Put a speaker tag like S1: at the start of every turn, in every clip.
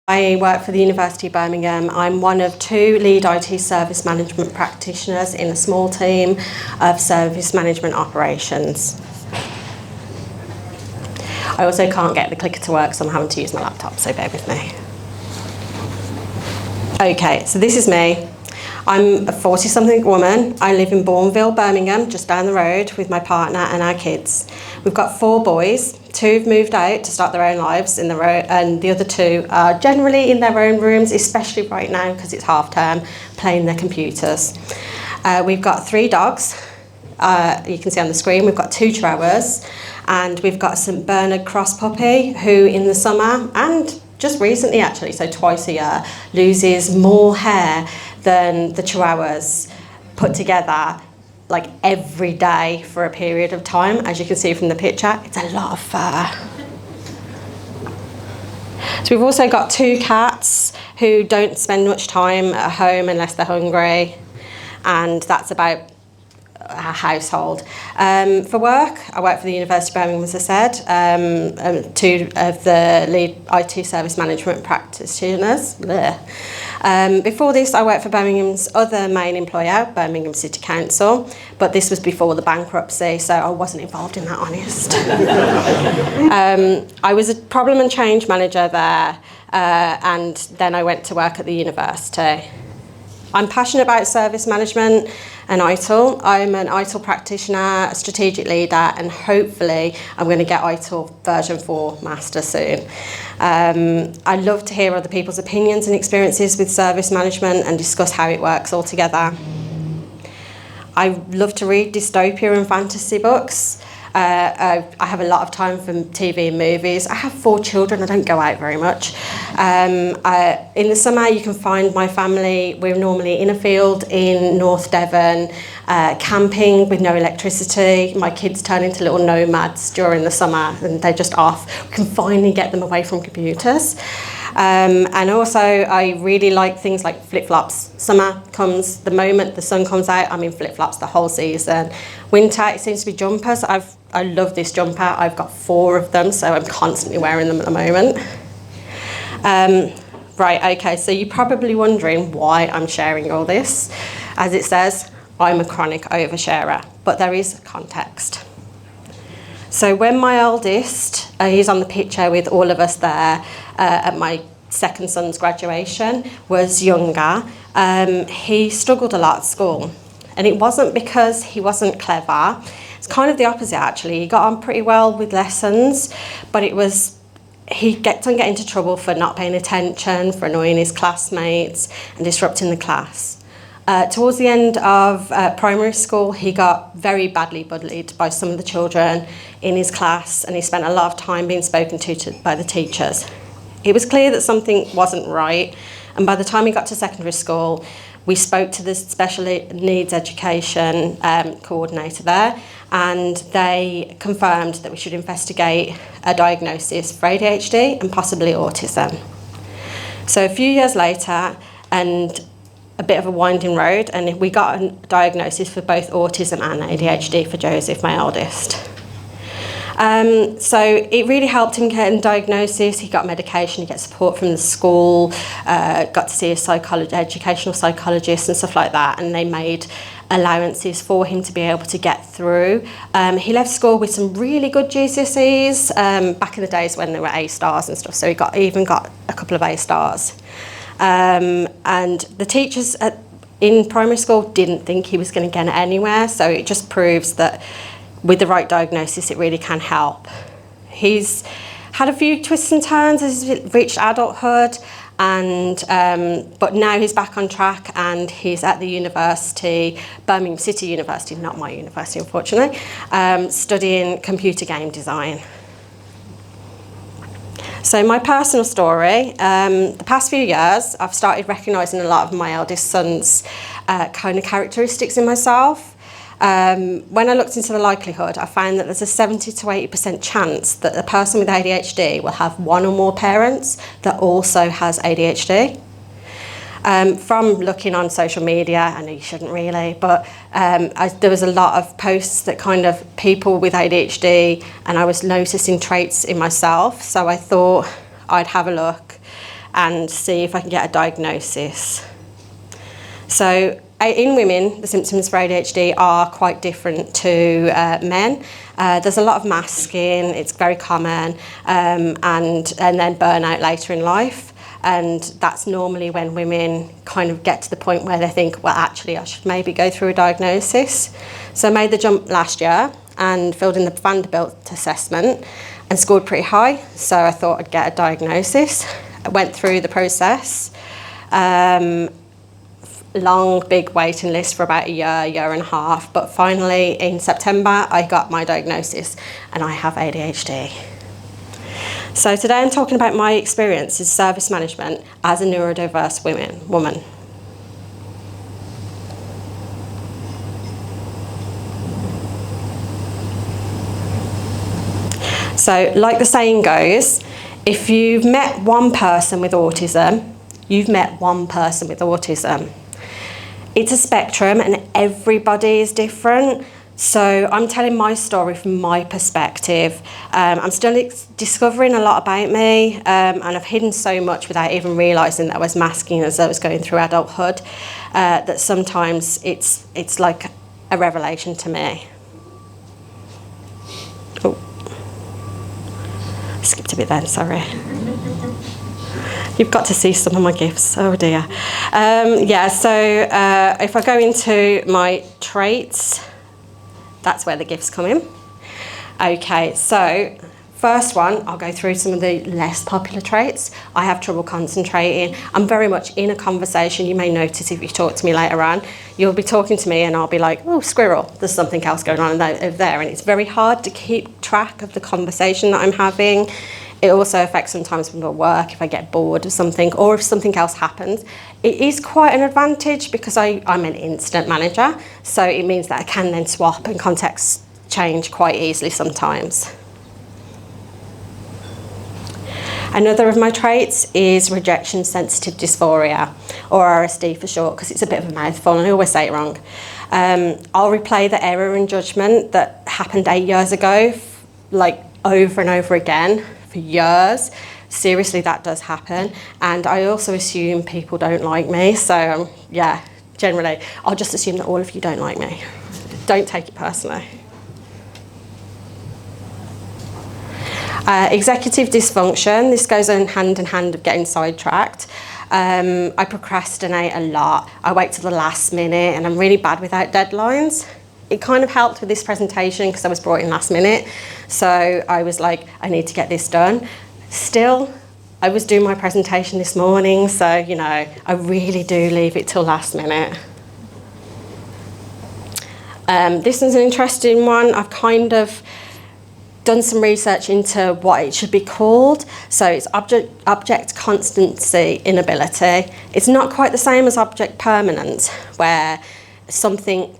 S1: I work for the University of Birmingham. I'm one of 2 lead IT service management practitioners in a small team of service management operations. I also can't get the clicker to work, so I'm having to use my laptop, so bear with me. Okay, so this is me. I'm a 40-something woman. I live in Bourneville, Birmingham, just down the road with my partner and our kids. We've got 4 boys. 2 have moved out to start their own lives, and the other 2 are generally in their own rooms, especially right now because it's half term, playing their computers. We've got 3 dogs. You can see on the screen, we've got 2 chihuahuas, and we've got a St Bernard cross puppy who in the summer, and just recently actually, so twice a year, loses more hair than the chihuahuas put together, like every day for a period of time. As you can see from the picture, it's a lot of fur. So we've also got 2 cats who don't spend much time at home unless they're hungry, and that's about our household. For work, I work for the University of Birmingham, as I said, 2 of the lead IT service management practitioners. Before this, I worked for Birmingham's other main employer, Birmingham City Council, but this was before the bankruptcy, so I wasn't involved in that, honest. I was a problem and change manager there, and then I went to work at the university. I'm passionate about service management and ITIL. I'm an ITIL practitioner, a strategic leader, and hopefully I'm going to get ITIL version 4 master soon. I love to hear other people's opinions and experiences with service management and discuss how it works all together. I love to read dystopia and fantasy books. I have a lot of time for TV and movies. I have 4 children, I don't go out very much. In the summer you can find my family, we're normally in a field in North Devon, camping with no electricity. My kids turn into little nomads during the summer and they're just off. We can finally get them away from computers. And also I really like things like flip-flops. Summer comes, the moment the sun comes out, I'm in flip-flops the whole season. Winter, it seems to be jumpers. I love this jumper. I've got 4 of them, so I'm constantly wearing them at the moment. Right, okay, so you're probably wondering why I'm sharing all this. As it says, I'm a chronic oversharer, but there is context. So when my eldest, he's on the picture with all of us there at my second son's graduation, was younger, he struggled a lot at school. And it wasn't because he wasn't clever. It's kind of the opposite, actually. He got on pretty well with lessons, but he kept on getting into trouble for not paying attention, for annoying his classmates and disrupting the class. Towards the end of primary school, he got very badly bullied by some of the children in his class, and he spent a lot of time being spoken to by the teachers. It was clear that something wasn't right, and by the time he got to secondary school, we spoke to the special needs education coordinator there, and they confirmed that we should investigate a diagnosis for ADHD and possibly autism. So a few years later, and a bit of a winding road, and we got a diagnosis for both autism and ADHD for Joseph, my eldest. So it really helped him get a diagnosis. He got medication, he got support from the school, got to see a educational psychologist and stuff like that, and they made allowances for him to be able to get through. He left school with some really good GCSEs back in the days when there were A stars and stuff, so he even got a couple of A stars. And the teachers in primary school didn't think he was going to get anywhere, so it just proves that with the right diagnosis, it really can help. He's had a few twists and turns as he's reached adulthood, but now he's back on track and he's at the university, Birmingham City University, not my university unfortunately, studying computer game design. So my personal story, the past few years, I've started recognising a lot of my eldest son's kind of characteristics in myself. When I looked into the likelihood, I found that there's a 70 to 80% chance that a person with ADHD will have 1 or more parents that also has ADHD. From looking on social media, I know you shouldn't really, but there was a lot of posts that kind of people with ADHD, and I was noticing traits in myself, so I thought I'd have a look and see if I can get a diagnosis. So in women, the symptoms for ADHD are quite different to men. There's a lot of masking, it's very common, and then burnout later in life. And that's normally when women kind of get to the point where they think, well, actually, I should maybe go through a diagnosis. So I made the jump last year and filled in the Vanderbilt assessment and scored pretty high. So I thought I'd get a diagnosis. I went through the process. Long, big waiting list for about a year and a half. But finally, in September, I got my diagnosis and I have ADHD. So today I'm talking about my experience in service management as a neurodiverse woman. So like the saying goes, if you've met one person with autism, you've met one person with autism. It's a spectrum and everybody is different. So I'm telling my story from my perspective. I'm still discovering a lot about me, and I've hidden so much without even realising that I was masking as I was going through adulthood, that sometimes it's like a revelation to me. Oh. Skipped a bit then, sorry. You've got to see some of my gifts, oh dear. If I go into my traits, that's where the gifts come in. Okay, so first one, I'll go through some of the less popular traits. I have trouble concentrating. I'm very much in a conversation. You may notice if you talk to me later on, you'll be talking to me and I'll be like, oh, squirrel, there's something else going on over there. And it's very hard to keep track of the conversation that I'm having. It also affects sometimes with my work if I get bored of something or if something else happens. It is quite an advantage because I'm an incident manager, so it means that I can then swap and context change quite easily sometimes. Another of my traits is rejection sensitive dysphoria, or RSD for short, because it's a bit of a mouthful and I always say it wrong. I'll replay the error in judgment that happened 8 years ago, like over and over again for years. Seriously, that does happen. And I also assume people don't like me. So yeah, generally, I'll just assume that all of you don't like me. Don't take it personally. Executive dysfunction. This goes hand in hand with getting sidetracked. I procrastinate a lot. I wait till the last minute and I'm really bad without deadlines. It kind of helped with this presentation because I was brought in last minute. So I was like, I need to get this done. Still, I was doing my presentation this morning, so, you know, I really do leave it till last minute. This is an interesting one. I've kind of done some research into what it should be called. So it's object constancy inability. It's not quite the same as object permanence, where something,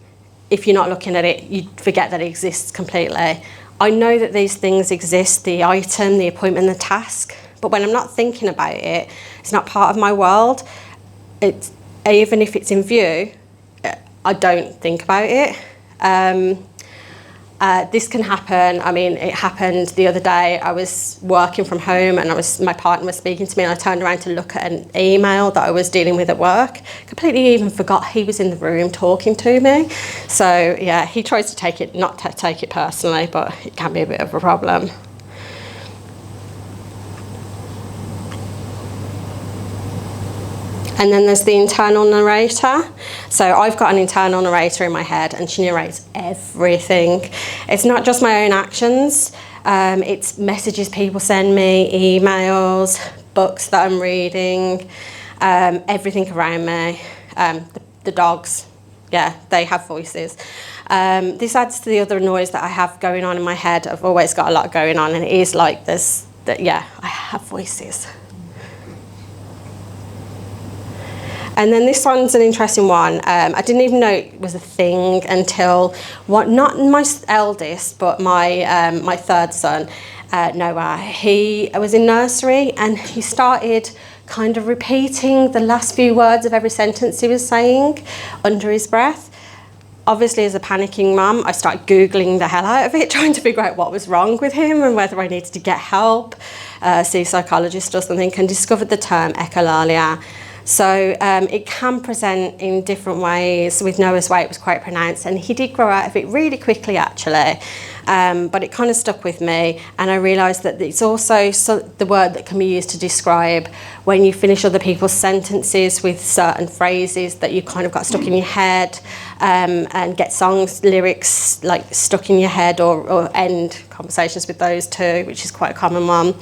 S1: if you're not looking at it, you forget that it exists completely. I know that these things exist, the item, the appointment, the task, but when I'm not thinking about it, it's not part of my world. Even if it's in view, I don't think about it. This can happen. I mean, it happened the other day. I was working from home and my partner was speaking to me and I turned around to look at an email that I was dealing with at work. Completely even forgot he was in the room talking to me. So yeah, he tries to not take it personally, but it can be a bit of a problem. And then there's the internal narrator. So I've got an internal narrator in my head and she narrates everything. It's not just my own actions, it's messages people send me, emails, books that I'm reading, everything around me. The dogs, yeah, they have voices. This adds to the other noise that I have going on in my head. I've always got a lot going on and it is like this, yeah, I have voices. And then this one's an interesting one. I didn't even know it was a thing until, not my eldest, but my third son, Noah. He was in nursery and he started kind of repeating the last few words of every sentence he was saying under his breath. obviously, as a panicking mum, I started Googling the hell out of it, trying to figure out what was wrong with him and whether I needed to get help, see a psychologist or something, and discovered the term echolalia. So it can present in different ways. With Noah's way, it was quite pronounced, and he did grow out of it really quickly, actually. But it kind of stuck with me, and I realised that it's also the word that can be used to describe when you finish other people's sentences with certain phrases that you kind of got stuck in your head, and get songs, lyrics like stuck in your head, or end conversations with those too, which is quite a common one.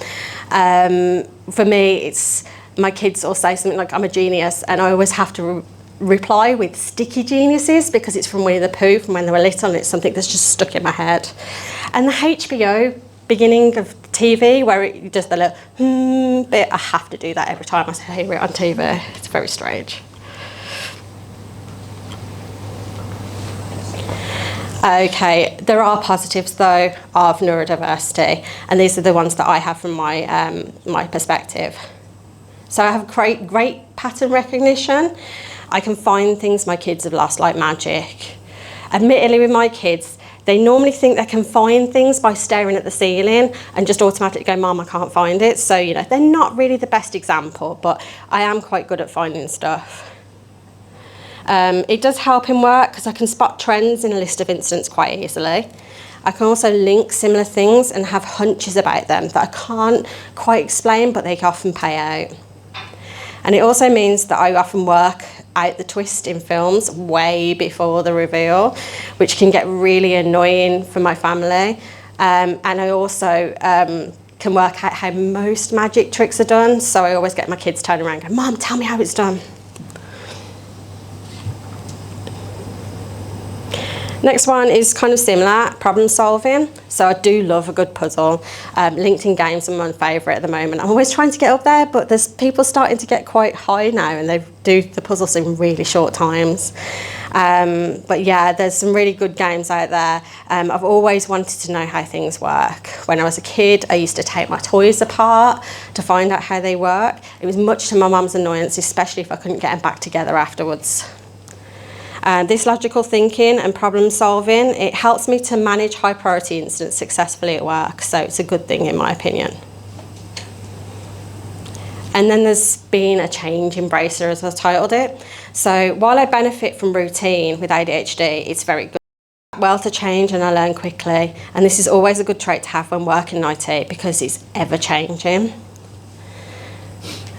S1: For me, it's my kids all say something like, I'm a genius, and I always have to reply with sticky geniuses because it's from Winnie the Pooh from when they were little, and it's something that's just stuck in my head. And the HBO beginning of TV where it does the little bit, I have to do that every time I hear it on TV. It's very strange. Okay, there are positives though of neurodiversity, and these are the ones that I have from my perspective. So I have great pattern recognition. I can find things my kids have lost like magic. Admittedly, with my kids, they normally think they can find things by staring at the ceiling and just automatically go, Mum, I can't find it. So, you know, they're not really the best example, but I am quite good at finding stuff. It does help in work because I can spot trends in a list of incidents quite easily. I can also link similar things and have hunches about them that I can't quite explain, but they often pay out. And it also means that I often work out the twist in films way before the reveal, which can get really annoying for my family. And I also can work out how most magic tricks are done, so I always get my kids turning around and go, Mum, tell me how it's done. Next one is kind of similar, problem solving. So I do love a good puzzle. LinkedIn games are my favourite at the moment. I'm always trying to get up there, but there's people starting to get quite high now, and they do the puzzles in really short times. But yeah, there's some really good games out there. I've always wanted to know how things work. When I was a kid, I used to take my toys apart to find out how they work. It was much to my mum's annoyance, especially if I couldn't get them back together afterwards. This logical thinking and problem solving, it helps me to manage high priority incidents successfully at work, so it's a good thing in my opinion. And then there's been a change embracer, as I've titled it. So while I benefit from routine with ADHD, it's very good. Well to change, and I learn quickly, and this is always a good trait to have when working in IT because it's ever changing.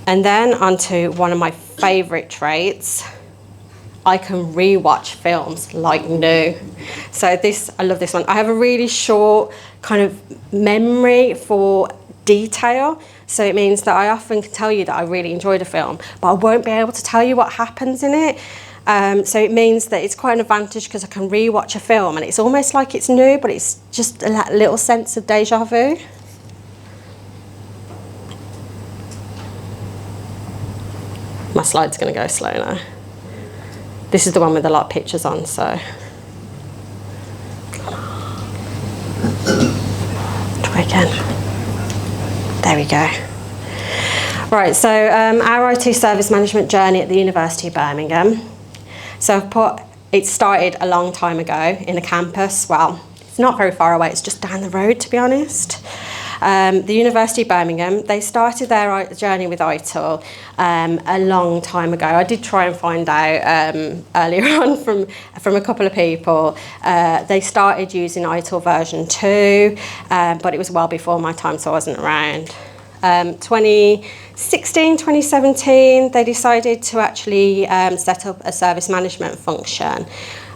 S1: And then onto one of my favourite traits. I can rewatch films like new. So I love this one. I have a really short kind of memory for detail. So it means that I often can tell you that I really enjoyed a film, but I won't be able to tell you what happens in it. So it means that it's quite an advantage because I can rewatch a film and it's almost like it's new, but it's just a little sense of deja vu. My slide's going to go slow now. This is the one with a lot of pictures on, so. Try again. There we go. Right, so our IT service management journey at the University of Birmingham. So it started a long time ago in a campus. Well, it's not very far away, it's just down the road, to be honest. The University of Birmingham, they started their journey with ITIL a long time ago. I did try and find out earlier on from a couple of people. They started using ITIL version 2, but it was well before my time, so I wasn't around. 2016, 2017, they decided to actually set up a service management function.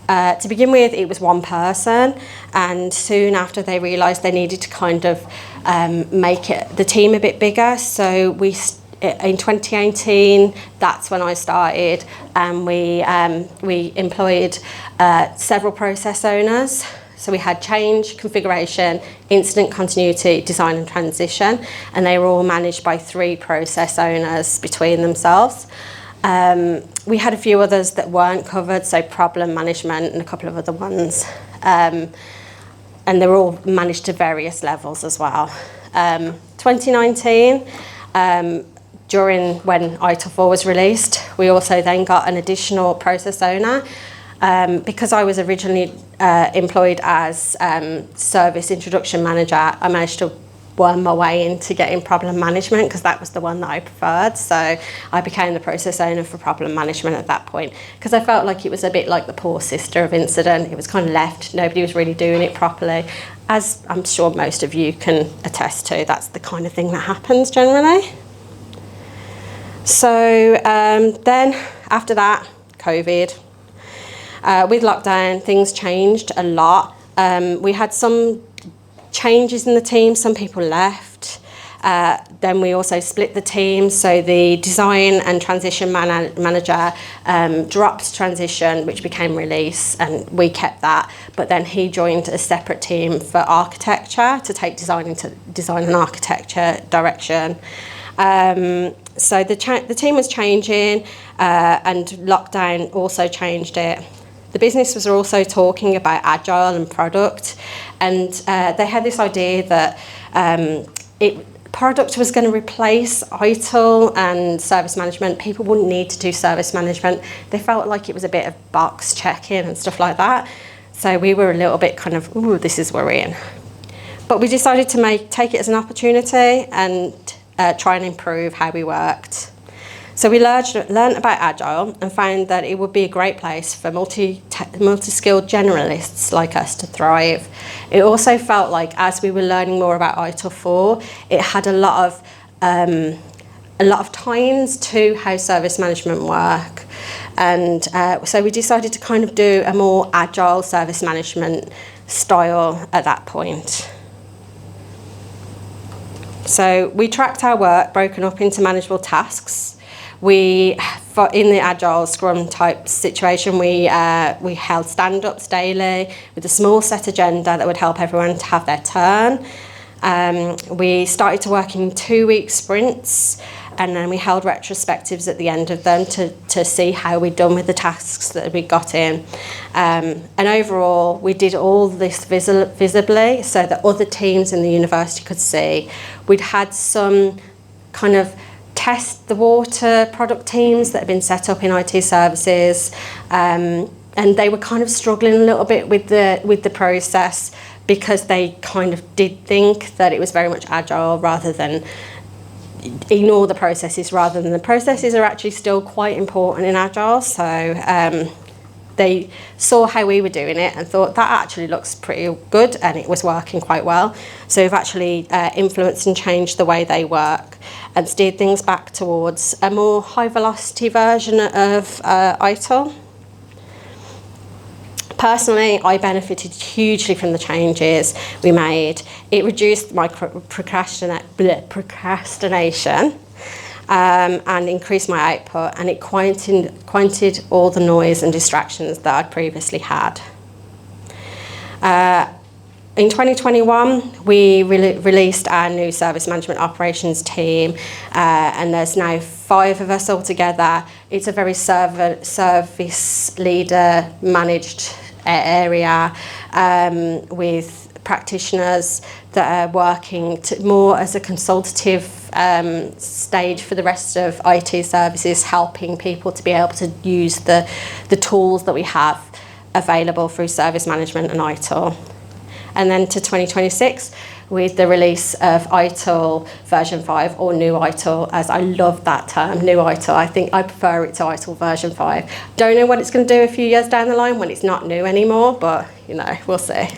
S1: To begin with, it was one person, and soon after they realised they needed to kind of make the team a bit bigger. So in 2018, that's when I started, and we employed several process owners. So we had change, configuration, incident continuity, design and transition, and they were all managed by 3 process owners between themselves. We had a few others that weren't covered, so problem management and a couple of other ones. And they were all managed to various levels as well. 2019, during when ITIL 4 was released, we also then got an additional process owner. Because I was originally employed as service introduction manager, I managed to worm my way into getting problem management because that was the one that I preferred. So I became the process owner for problem management at that point because I felt like it was a bit like the poor sister of incident. It was kind of left, nobody was really doing it properly. As I'm sure most of you can attest to, that's the kind of thing that happens generally. So then after that, COVID. With lockdown, things changed a lot. We had some changes in the team, some people left. Then we also split the team, so the design and transition manager dropped transition, which became release, and we kept that. But then he joined a separate team for architecture to take design into design and architecture direction. So the team was changing, and lockdown also changed it. The business was also talking about agile and product, and they had this idea that product was going to replace ITIL and service management. People wouldn't need to do service management. They felt like it was a bit of box checking and stuff like that. So we were a little bit kind of, ooh, this is worrying. But we decided to take it as an opportunity and try and improve how we worked. So we learned about Agile and found that it would be a great place for multi-skilled generalists like us to thrive. It also felt like as we were learning more about ITIL 4, it had a lot of tie-ins to how service management work. And so we decided to kind of do a more agile service management style at that point. So we tracked our work broken up into manageable tasks. In the Agile Scrum type situation, we held stand-ups daily with a small set agenda that would help everyone to have their turn. We started to work in 2-week sprints, and then we held retrospectives at the end of them to see how we'd done with the tasks that we got in. And overall, we did all this visibly so that other teams in the university could see. We'd had some kind of test the water product teams that had been set up in IT services, and they were kind of struggling a little bit with the process because they kind of did think that it was very much agile rather than ignore the processes, rather than the processes are actually still quite important in agile. So they saw how we were doing it and thought that actually looks pretty good, and it was working quite well. So we've actually influenced and changed the way they work and steered things back towards a more high velocity version of ITIL. Personally, I benefited hugely from the changes we made. It reduced my procrastination and increased my output, and it quieted all the noise and distractions that I'd previously had. In 2021, we released our new service management operations team, and there's now 5 of us all together. It's a very service leader managed area with practitioners that are working more as a consultative stage for the rest of IT services, helping people to be able to use the tools that we have available through service management and ITIL. And then to 2026 with the release of ITIL version 5, or new ITIL, as I love that term, new ITIL. I think I prefer it to ITIL version 5. Don't know what it's going to do a few years down the line when it's not new anymore, but you know, we'll see.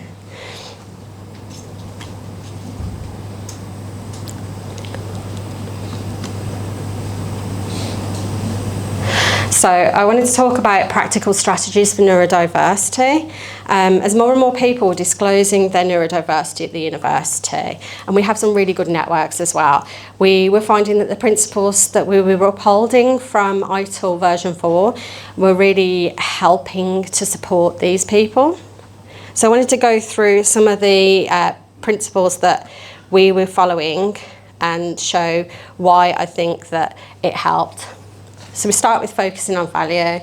S1: So I wanted to talk about practical strategies for neurodiversity. As more and more people were disclosing their neurodiversity at the university, and we have some really good networks as well, we were finding that the principles that we were upholding from ITIL version 4 were really helping to support these people. So I wanted to go through some of the principles that we were following and show why I think that it helped. So we start with focusing on value.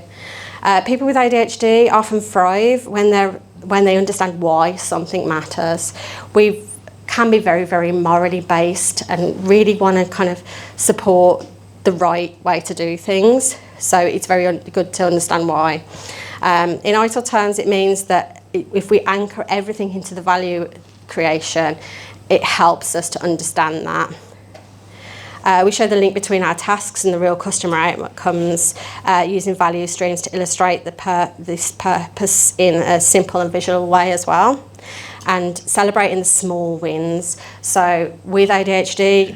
S1: People with ADHD often thrive when they understand why something matters. We can be very, very morally based and really want to kind of support the right way to do things. So it's very good to understand why. In ITIL terms, it means that if we anchor everything into the value creation, it helps us to understand that. We show the link between our tasks and the real customer outcomes, using value streams to illustrate this purpose in a simple and visual way as well, and celebrating the small wins. So with ADHD,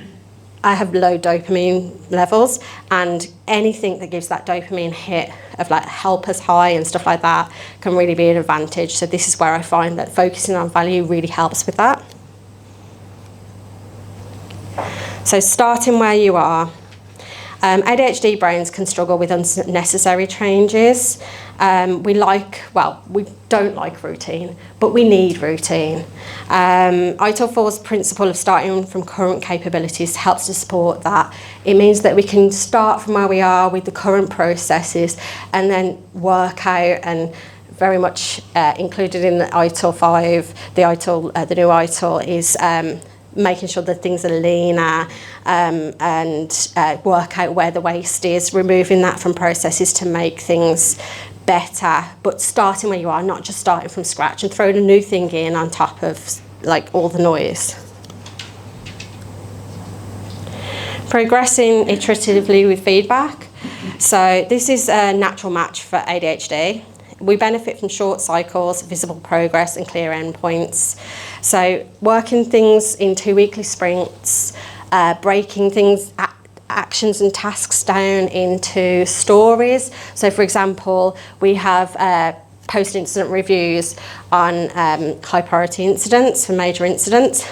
S1: I have low dopamine levels, and anything that gives that dopamine hit of like help us high and stuff like that can really be an advantage. So this is where I find that focusing on value really helps with that. So starting where you are. ADHD brains can struggle with unnecessary changes. We don't like routine, but we need routine. ITIL 4's principle of starting from current capabilities helps to support that. It means that we can start from where we are with the current processes and then work out, and very much included in the ITIL 5, the new ITIL is making sure that things are leaner, and work out where the waste is, removing that from processes to make things better, but starting where you are, not just starting from scratch and throwing a new thing in on top of like all the noise. Progressing iteratively with feedback. So this is a natural match for ADHD. We benefit from short cycles, visible progress and clear endpoints. So working things into weekly sprints, breaking things, actions and tasks down into stories. So for example, we have post-incident reviews on high priority incidents for major incidents.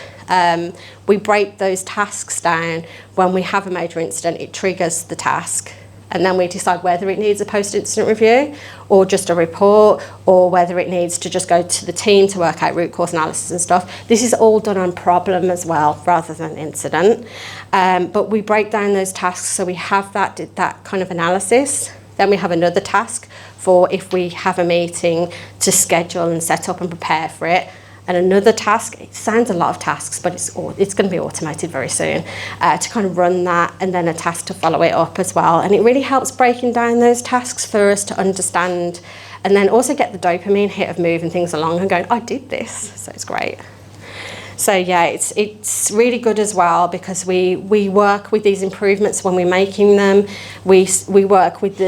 S1: We break those tasks down. When we have a major incident, it triggers the task. And then we decide whether it needs a post-incident review or just a report, or whether it needs to just go to the team to work out root cause analysis and stuff. This is all done on problem as well, rather than incident. But we break down those tasks so we have that kind of analysis. Then we have another task for if we have a meeting to schedule and set up and prepare for it. And another task, it sounds a lot of tasks, but it's going to be automated very soon, to kind of run that, and then a task to follow it up as well. And it really helps breaking down those tasks for us to understand, and then also get the dopamine hit of moving things along and going, I did this, so it's great. So yeah, it's really good as well, because we work with these improvements when we're making them. We work with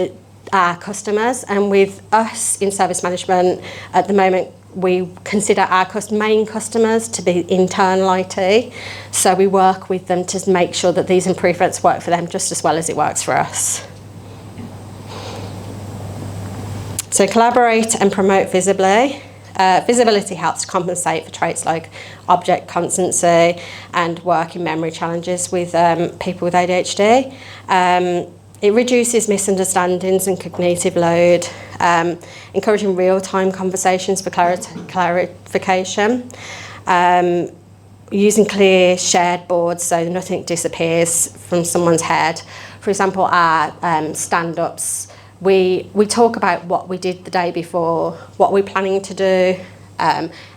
S1: our customers, and with us in service management at the moment, we consider our main customers to be internal IT. So we work with them to make sure that these improvements work for them just as well as it works for us. So collaborate and promote visibly. Visibility helps to compensate for traits like object constancy and working memory challenges with people with ADHD. It reduces misunderstandings and cognitive load, encouraging real-time conversations for clarification, using clear shared boards so nothing disappears from someone's head. For example, our stand-ups, we talk about what we did the day before, what we're planning to do,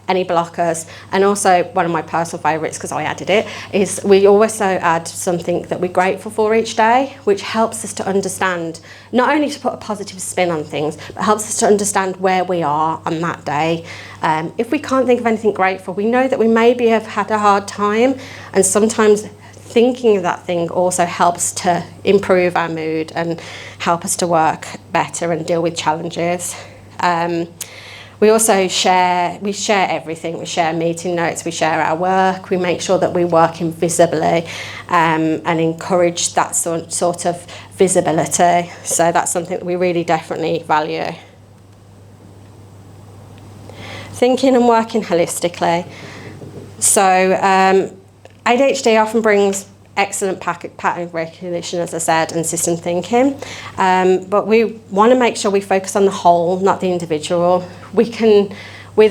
S1: any blockers, and also one of my personal favourites, because I added it, is we also add something that we're grateful for each day, which helps us to understand, not only to put a positive spin on things, but helps us to understand where we are on that day. If we can't think of anything grateful, we know that we maybe have had a hard time, and sometimes thinking of that thing also helps to improve our mood and help us to work better and deal with challenges. We also share everything. We share meeting notes, we share our work, we make sure that we're working visibly, and encourage that sort of visibility. So that's something that we really definitely value. Thinking and working holistically. So ADHD often brings excellent pattern recognition, as I said, and system thinking. But we want to make sure we focus on the whole, not the individual. With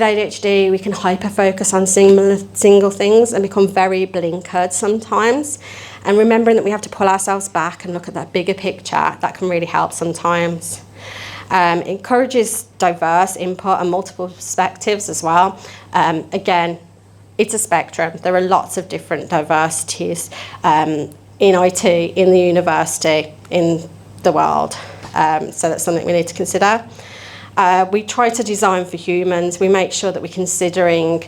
S1: ADHD, we can hyper-focus on single things and become very blinkered sometimes. And remembering that we have to pull ourselves back and look at that bigger picture, that can really help sometimes. Encourages diverse input and multiple perspectives as well. Again, it's a spectrum. There are lots of different diversities in IT, in the university, in the world. So that's something we need to consider. We try to design for humans. We make sure that we're considering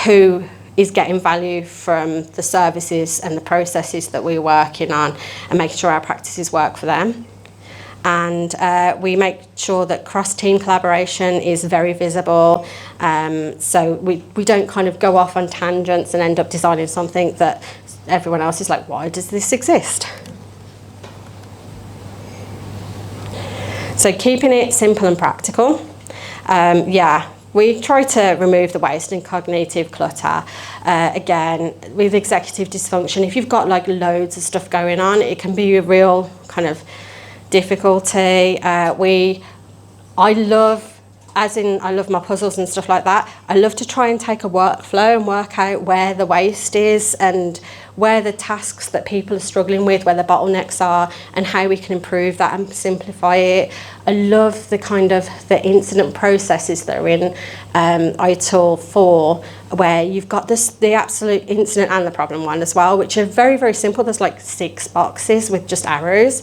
S1: who is getting value from the services and the processes that we're working on, and making sure our practices work for them. And we make sure that cross-team collaboration is very visible, so we don't kind of go off on tangents and end up designing something that everyone else is like, why does this exist? So keeping it simple and practical. We try to remove the waste and cognitive clutter. Again, with executive dysfunction, if you've got like loads of stuff going on, it can be a real kind of difficulty. I love my puzzles and stuff like that. I love to try and take a workflow and work out where the waste is and where the tasks that people are struggling with, where the bottlenecks are, and how we can improve that and simplify it. I love the kind of the incident processes that are in ITIL 4, where you've got the absolute incident and the problem one as well, which are very, very simple. There's like 6 boxes with just arrows.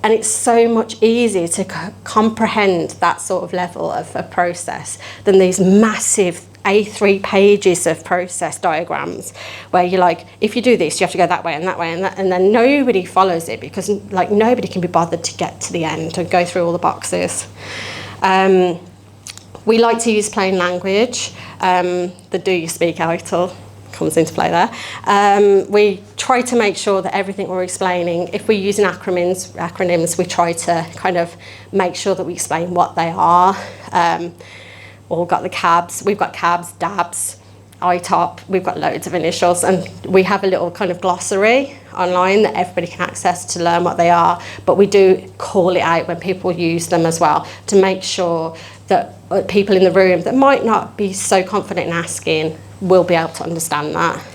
S1: And it's so much easier to comprehend that sort of level of a process than these massive A3 pages of process diagrams, where you're like, if you do this, you have to go that way and that way and that, and then nobody follows it because like nobody can be bothered to get to the end and go through all the boxes. We like to use plain language. The do you speak ITIL comes into play there. We try to make sure that everything we're explaining, if we're using acronyms, we try to kind of make sure that we explain what they are. We've got the CABs, we've got CABs, DABs, ITOP, we've got loads of initials, and we have a little kind of glossary online that everybody can access to learn what they are, but we do call it out when people use them as well, to make sure that people in the room that might not be so confident in asking will be able to understand that.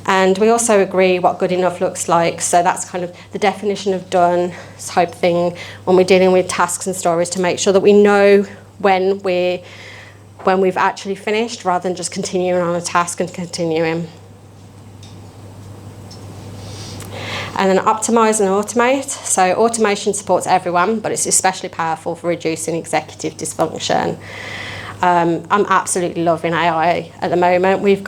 S1: And we also agree what good enough looks like, so that's kind of the definition of done type thing when we're dealing with tasks and stories, to make sure that we know when we've actually finished, rather than just continuing on a task and continuing. And then optimise and automate. So automation supports everyone, but it's especially powerful for reducing executive dysfunction. I'm absolutely loving AI at the moment. We've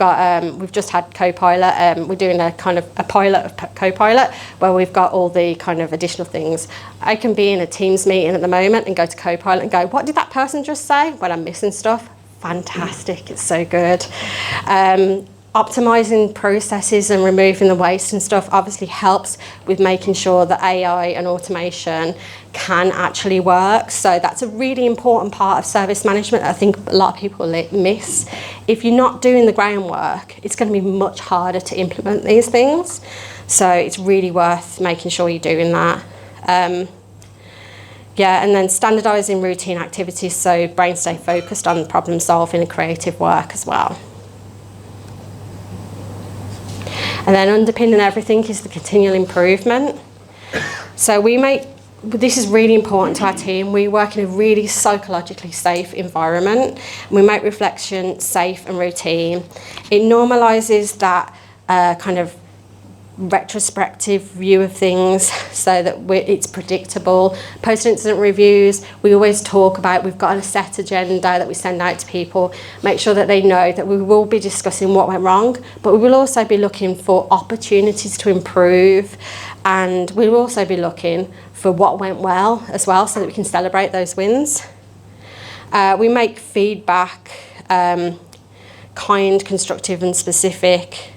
S1: just had Copilot. We're doing a kind of a pilot of Copilot where we've got all the kind of additional things. I can be in a Teams meeting at the moment and go to Copilot and go, what did that person just say? When I'm missing stuff. Fantastic, it's so good. Optimising processes and removing the waste and stuff obviously helps with making sure that AI and automation can actually work. So that's a really important part of service management that I think a lot of people miss. If you're not doing the groundwork, it's going to be much harder to implement these things. So it's really worth making sure you're doing that. And then standardising routine activities so brains stay focused on problem solving and creative work as well. And then underpinning everything is the continual improvement. So this is really important to our team. We work in a really psychologically safe environment. And we make reflection safe and routine. It normalises that kind of retrospective view of things so that it's predictable. Post-incident reviews, we always talk about, we've got a set agenda that we send out to people, make sure that they know that we will be discussing what went wrong, but we will also be looking for opportunities to improve, and we will also be looking for what went well as well, so that we can celebrate those wins. We make feedback kind, constructive and specific,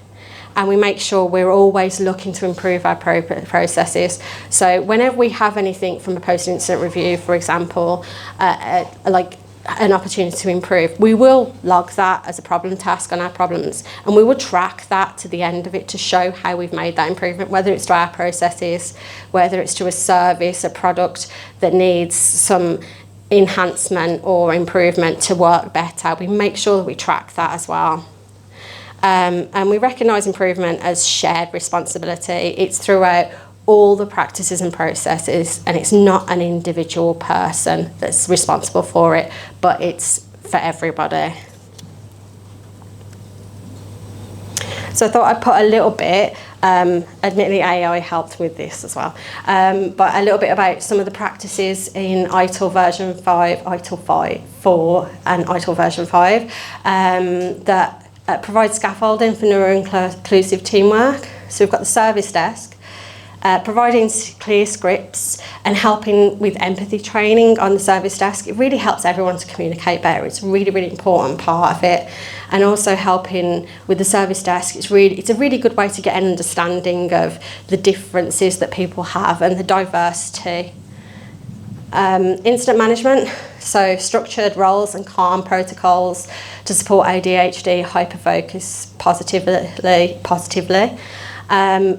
S1: and we make sure we're always looking to improve our processes. So whenever we have anything from a post-incident review, for example, like an opportunity to improve, we will log that as a problem task on our problems, and we will track that to the end of it to show how we've made that improvement, whether it's to our processes, whether it's to a service, a product that needs some enhancement or improvement to work better. We make sure that we track that as well. And we recognise improvement as shared responsibility. It's throughout all the practices and processes, and it's not an individual person that's responsible for it, but it's for everybody. So I thought I'd put a little bit Admittedly, AI helped with this as well. But a little bit about some of the practices in ITIL version 5, ITIL 4 and ITIL version 5 that provide scaffolding for neuro-inclusive teamwork. So we've got the service desk, providing clear scripts and helping with empathy training on the service desk. It really helps everyone to communicate better. It's a really, really important part of it. And also helping with the service desk, it's a really good way to get an understanding of the differences that people have and the diversity. Incident management, so structured roles and calm protocols to support ADHD, hyperfocus positively.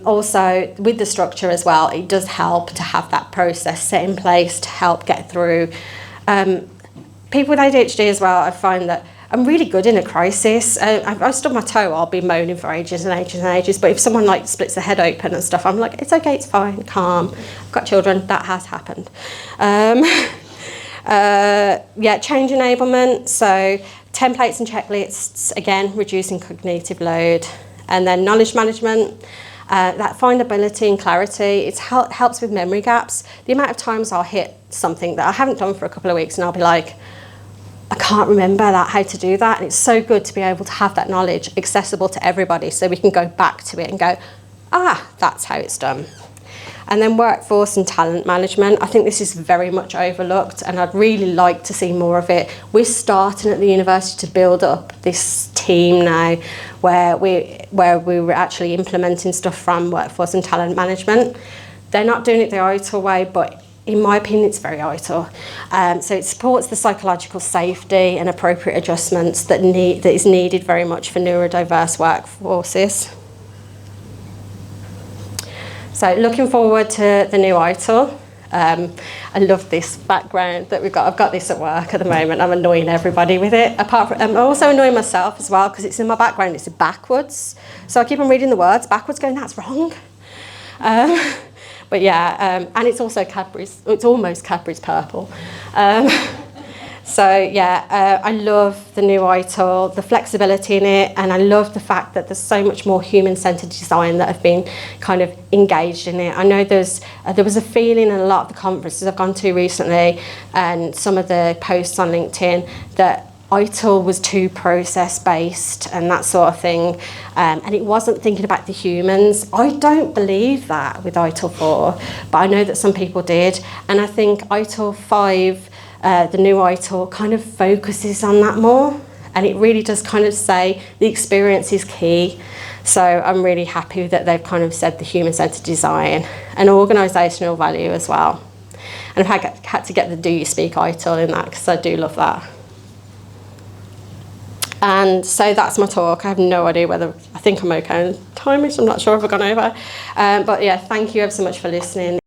S1: Also, with the structure as well, it does help to have that process set in place to help get through. People with ADHD as well, I find that I'm really good in a crisis. I've stubbed my toe, I'll be moaning for ages and ages and ages, but if someone like splits their head open and stuff, I'm like, it's okay, it's fine, calm. I've got children, that has happened. Change enablement, so templates and checklists, again, reducing cognitive load. And then knowledge management, that findability and clarity, it helps with memory gaps. The amount of times I'll hit something that I haven't done for a couple of weeks and I'll be like, I can't remember how to do that. And it's so good to be able to have that knowledge accessible to everybody so we can go back to it and go, that's how it's done. And then workforce and talent management. I think this is very much overlooked and I'd really like to see more of it. We're starting at the university to build up this team now where we were actually implementing stuff from workforce and talent management. They're not doing it the ITIL way, but in my opinion, it's very ITIL. So it supports the psychological safety and appropriate adjustments that is needed very much for neurodiverse workforces. So looking forward to the new ITIL. I love this background that we've got. I've got this at work at the moment. I'm annoying everybody with it. I'm also annoying myself as well because it's in my background. It's backwards. So I keep on reading the words backwards going, that's wrong. But yeah, and it's also Cadbury's. It's almost Cadbury's purple. I love the new ITIL, the flexibility in it, and I love the fact that there's so much more human-centred design that have been kind of engaged in it. I know there was a feeling in a lot of the conferences I've gone to recently and some of the posts on LinkedIn that ITIL was too process-based and that sort of thing, and it wasn't thinking about the humans. I don't believe that with ITIL 4, but I know that some people did, and I think ITIL 5, the new ITIL, kind of focuses on that more, and it really does kind of say the experience is key. So I'm really happy that they've kind of said the human-centred design and organisational value as well. And I've had to get the Do You Speak ITIL in that because I do love that. And so that's my talk. I have no idea whether, I think I'm okay on time, I'm not sure if I've gone over. But yeah, thank you ever so much for listening.